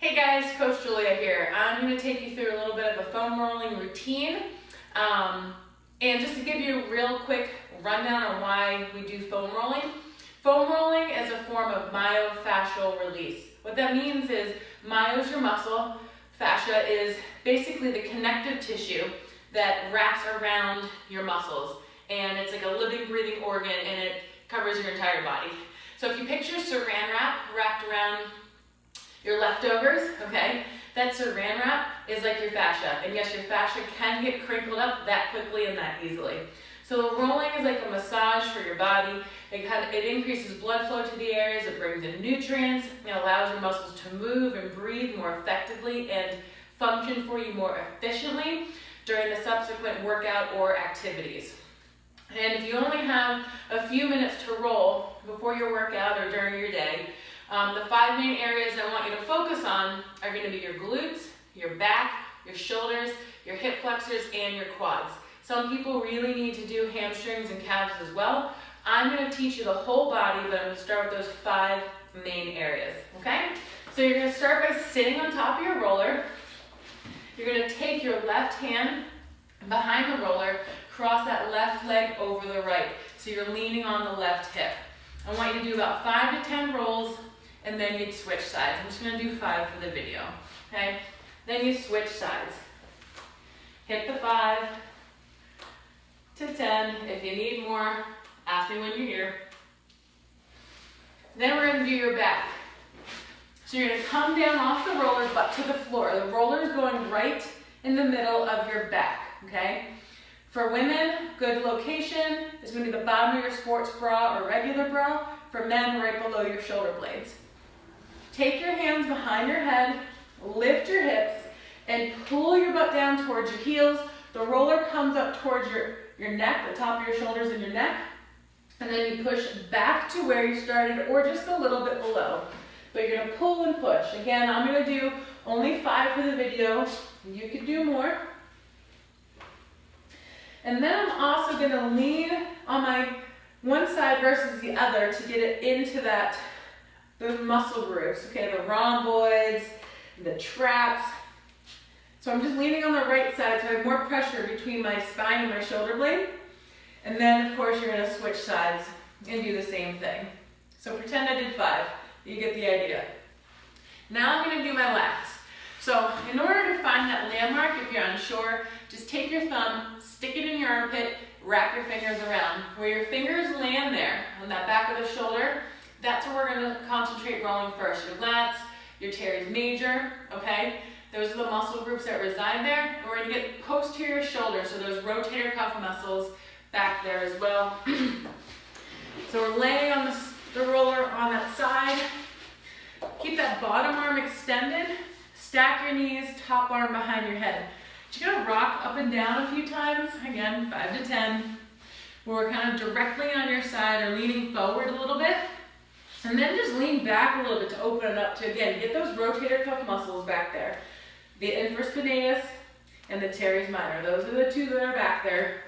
Hey guys, Coach Julia here. I'm going to take you through a little bit of a foam rolling routine. And just to give you a real quick rundown on why we do foam rolling. Foam rolling is a form of myofascial release. What that means is myo is your muscle, fascia is basically the connective tissue that wraps around your muscles. And it's like a living, breathing organ and it covers your entire body. So if you picture saran wrap wrapped around your leftovers, okay, that saran wrap is like your fascia. And yes, your fascia can get crinkled up that quickly and that easily. So the rolling is like a massage for your body. It increases blood flow to the areas, it brings in nutrients, it allows your muscles to move and breathe more effectively and function for you more efficiently during the subsequent workout or activities. And if you only have a few minutes to roll before your workout or during your day, the 5 main areas I want you to focus on are going to be your glutes, your back, your shoulders, your hip flexors, and your quads. Some people really need to do hamstrings and calves as well. I'm going to teach you the whole body, but I'm going to start with those 5 main areas, okay? So you're going to start by sitting on top of your roller. You're going to take your left hand behind the roller, cross that left leg over the right. So you're leaning on the left hip. I want you to do about 5 to 10 rolls, and then you'd switch sides. I'm just going to do 5 for the video, okay? Then you switch sides. Hit the 5 to 10. If you need more, ask me when you're here. Then we're going to do your back. So you're going to come down off the roller, but to the floor. The roller is going right in the middle of your back, okay? For women, good location is going to be the bottom of your sports bra or regular bra. For men, right below your shoulder blades. Take your hands behind your head, lift your hips, and pull your butt down towards your heels. The roller comes up towards your neck, the top of your shoulders and your neck. And then you push back to where you started or just a little bit below. But you're going to pull and push. Again, I'm going to do only 5 for the video. You could do more. And then I'm also going to lean on my one side versus the other to get it into those muscle groups, okay, the rhomboids, the traps. So I'm just leaning on the right side so I have more pressure between my spine and my shoulder blade. And then, of course, you're going to switch sides and do the same thing. So pretend I did 5. You get the idea. Now I'm going to do my lats. So in order to find that landmark, if you're unsure, just take your thumb, stick it in your armpit, wrap your fingers around. Where your fingers land there, on that back of the shoulder, that's where we're going to concentrate rolling first. Your lats, your teres major, okay? Those are the muscle groups that reside there. And we're going to get posterior shoulder, so those rotator cuff muscles back there as well. So we're laying on the roller on that side. Keep that bottom arm extended. Stack your knees, top arm behind your head. You're going to rock up and down a few times. Again, 5 to 10. Where we're kind of directly on your side or leaning forward a little bit. And then just lean back a little bit to open it up to, again, get those rotator cuff muscles back there. The infraspinatus and the teres minor. Those are the 2 that are back there.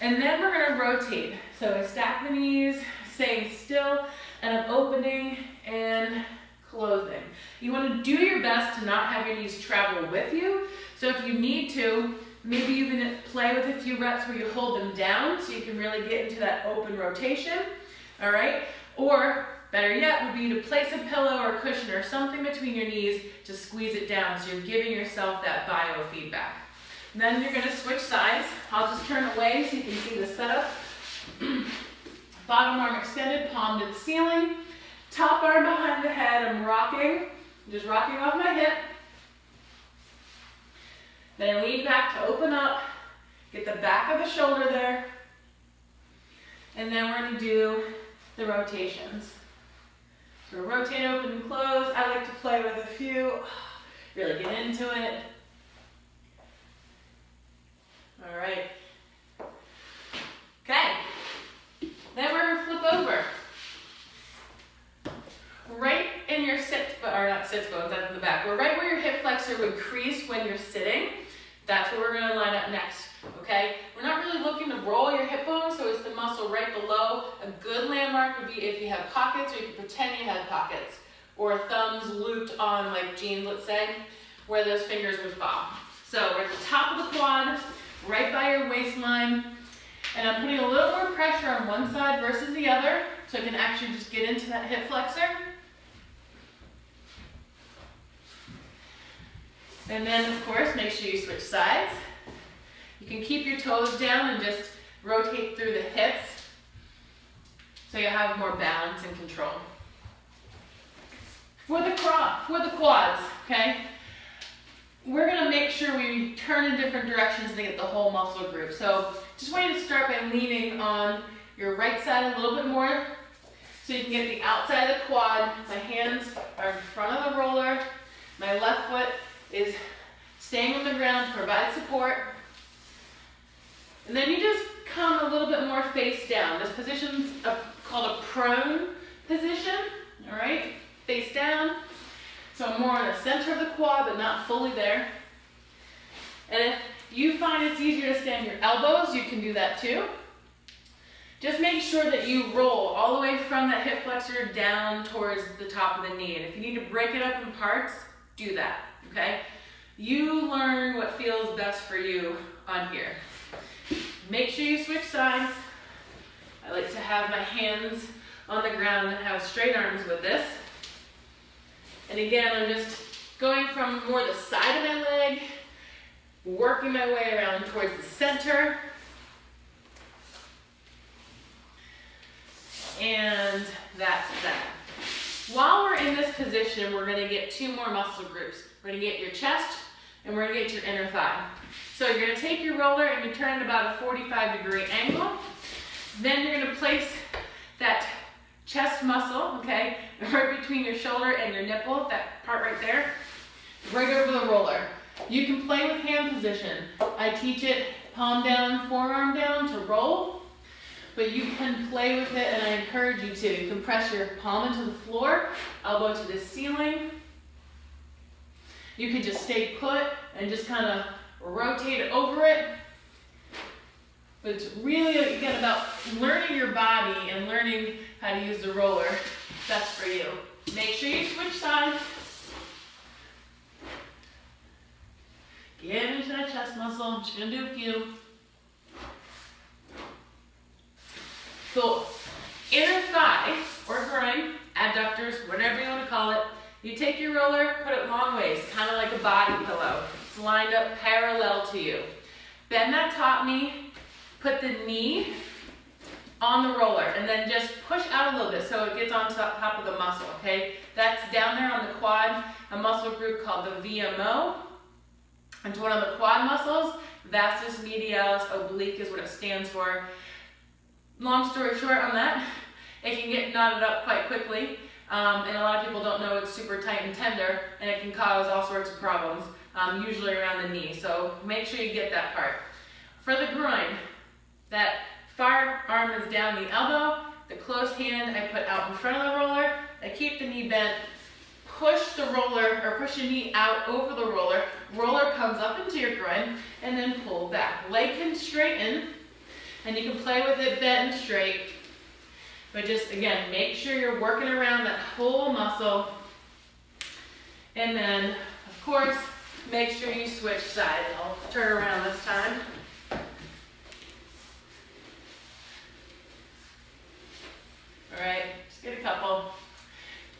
And then we're going to rotate. So I stack the knees, staying still, and I'm opening and closing. You want to do your best to not have your knees travel with you. So if you need to, maybe even play with a few reps where you hold them down so you can really get into that open rotation. All right? Or better yet would be to place a pillow or a cushion or something between your knees to squeeze it down so you're giving yourself that biofeedback. Then you're going to switch sides. I'll just turn away so you can see the setup. Bottom arm extended, palm to the ceiling. Top arm behind the head, I'm rocking. Just rocking off my hip. Then I lean back to open up. Get the back of the shoulder there. And then we're going to do the rotations. So rotate, open, and close. I like to play with a few. Really get into it. All right. Okay. Then we're going to flip over. Right in your not sits bones, that's in the back. We're right where your hip flexor would crease when you're sitting. That's where we're going to line up next. Okay? We're not really looking to roll your hip bone, so it's the muscle right below. A good landmark would be if you have pockets or you can pretend you have pockets. or thumbs looped on like jeans, let's say, where those fingers would fall. So we're at the top of the quad, right by your waistline, and I'm putting a little more pressure on one side versus the other, so I can actually just get into that hip flexor. And then, of course, make sure you switch sides. You can keep your toes down and just rotate through the hips, so you have more balance and control. For the quads, okay, we're gonna make sure we turn in different directions to get the whole muscle group. So just want you to start by leaning on your right side a little bit more so you can get the outside of the quad. My hands are in front of the roller. My left foot is staying on the ground to provide support. And then you just come a little bit more face down. This position's called a prone position, all right? Face down. So I'm more in the center of the quad, but not fully there. And if you find it's easier to stay on your elbows, you can do that too. Just make sure that you roll all the way from that hip flexor down towards the top of the knee. And if you need to break it up in parts, do that, okay? You learn what feels best for you on here. Make sure you switch sides. I like to have my hands on the ground and have straight arms with this. And again, I'm just going from more the side of my leg, working my way around towards the center. And that's that. While we're in this position, we're gonna get two more muscle groups. We're gonna get your chest and we're gonna get your inner thigh. So you're gonna take your roller and you turn it about a 45-degree angle. Then you're gonna place that chest muscle, okay, right between your shoulder and your nipple, that part right there, right over the roller. You can play with hand position. I teach it palm down, forearm down to roll, but you can play with it and I encourage you to. You can press your palm into the floor, elbow to the ceiling. You can just stay put and just kind of rotate over it. But it's really, again, about learning your body and learning how to use the roller. That's for you. Make sure you switch sides. Get into that chest muscle. I'm just going to do a few. So, inner thigh or groin, adductors, whatever you want to call it. You take your roller, put it long ways, kind of like a body pillow. It's lined up parallel to you. Bend that top knee. Put the knee on the roller and then just push out a little bit so it gets on top of the muscle, okay? That's down there on the quad, a muscle group called the VMO. And one of the quad muscles, vastus medialis oblique is what it stands for. Long story short on that, it can get knotted up quite quickly. And a lot of people don't know it's super tight and tender and it can cause all sorts of problems, usually around the knee. So make sure you get that part. For the groin, that far arm is down the elbow, the closed hand I put out in front of the roller, I keep the knee bent, push the roller, or push your knee out over the roller, roller comes up into your groin, and then pull back. Leg can straighten, and you can play with it bent and straight, but just, again, make sure you're working around that whole muscle, and then, of course, make sure you switch sides. I'll turn around this time. All right, just get a couple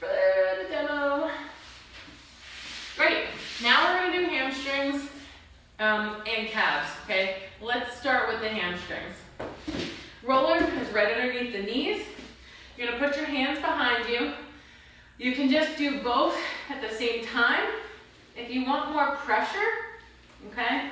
for the demo. Great, now we're gonna do hamstrings and calves, okay? Let's start with the hamstrings. Roller is right underneath the knees. You're gonna put your hands behind you. You can just do both at the same time. If you want more pressure, okay?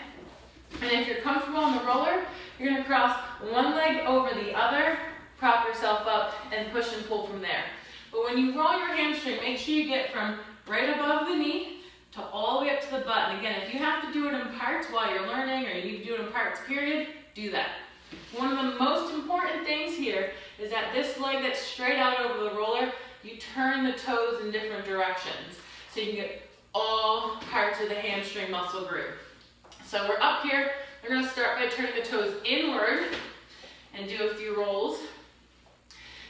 And if you're comfortable on the roller, you're gonna cross one leg over the other, prop yourself up, and push and pull from there. But when you roll your hamstring, make sure you get from right above the knee to all the way up to the butt. And again, if you have to do it in parts while you're learning, or you need to do it in parts, period, do that. One of the most important things here is that this leg that's straight out over the roller, you turn the toes in different directions. So you can get all parts of the hamstring muscle group. So we're up here, we're gonna start by turning the toes inward and do a few rolls.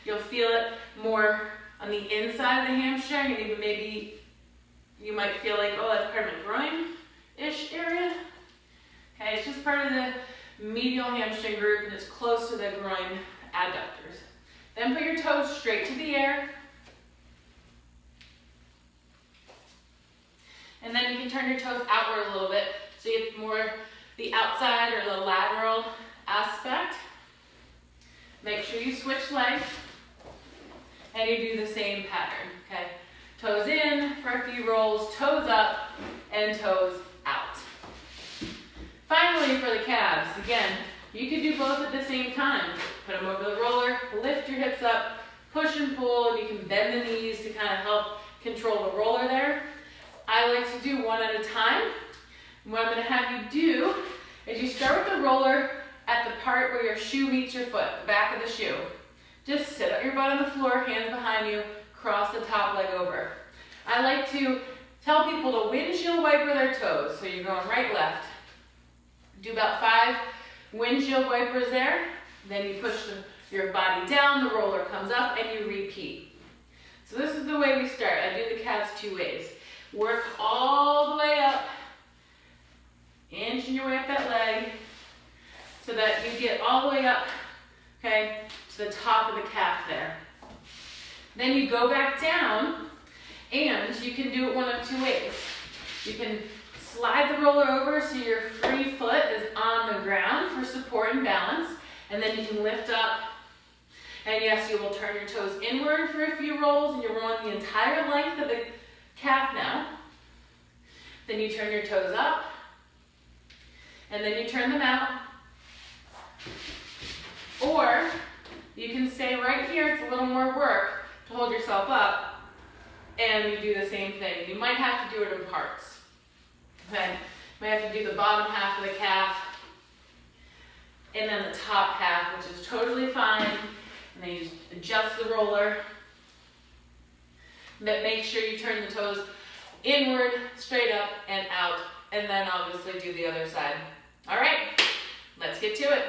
You'll feel it more on the inside of the hamstring, and even maybe you might feel like, oh, that's part of my groin-ish area. Okay, it's just part of the medial hamstring group, and it's close to the groin adductors. Then put your toes straight to the air. And then you can turn your toes outward a little bit, so you get more the outside or the lateral aspect. Make sure you switch legs, and you do the same pattern, okay? Toes in for a few rolls, toes up, and toes out. Finally, for the calves, again, you can do both at the same time. Put them over the roller, lift your hips up, push and pull, and you can bend the knees to kind of help control the roller there. I like to do one at a time. What I'm going to have you do is you start with the roller at the part where your shoe meets your foot, the back of the shoe. Just sit up your butt on the floor, hands behind you, cross the top leg over. I like to tell people to windshield wiper their toes. So you're going right, left. Do about 5 windshield wipers there. Then you push your body down, the roller comes up, and you repeat. So this is the way we start. I do the calves 2 ways. Work all the way up, inching your way up that leg, so that you get all the way up, okay, to the top of the calf there. Then you go back down, and you can do it one of 2 ways. You can slide the roller over so your free foot is on the ground for support and balance, and then you can lift up. And yes, you will turn your toes inward for a few rolls, and you're rolling the entire length of the calf now. Then you turn your toes up, and then you turn them out. Or you can stay right here, it's a little more work to hold yourself up, and you do the same thing. You might have to do it in parts. Okay, you might have to do the bottom half of the calf, and then the top half, which is totally fine. And then you just adjust the roller. But make sure you turn the toes inward, straight up, and out. And then obviously do the other side. All right, let's get to it.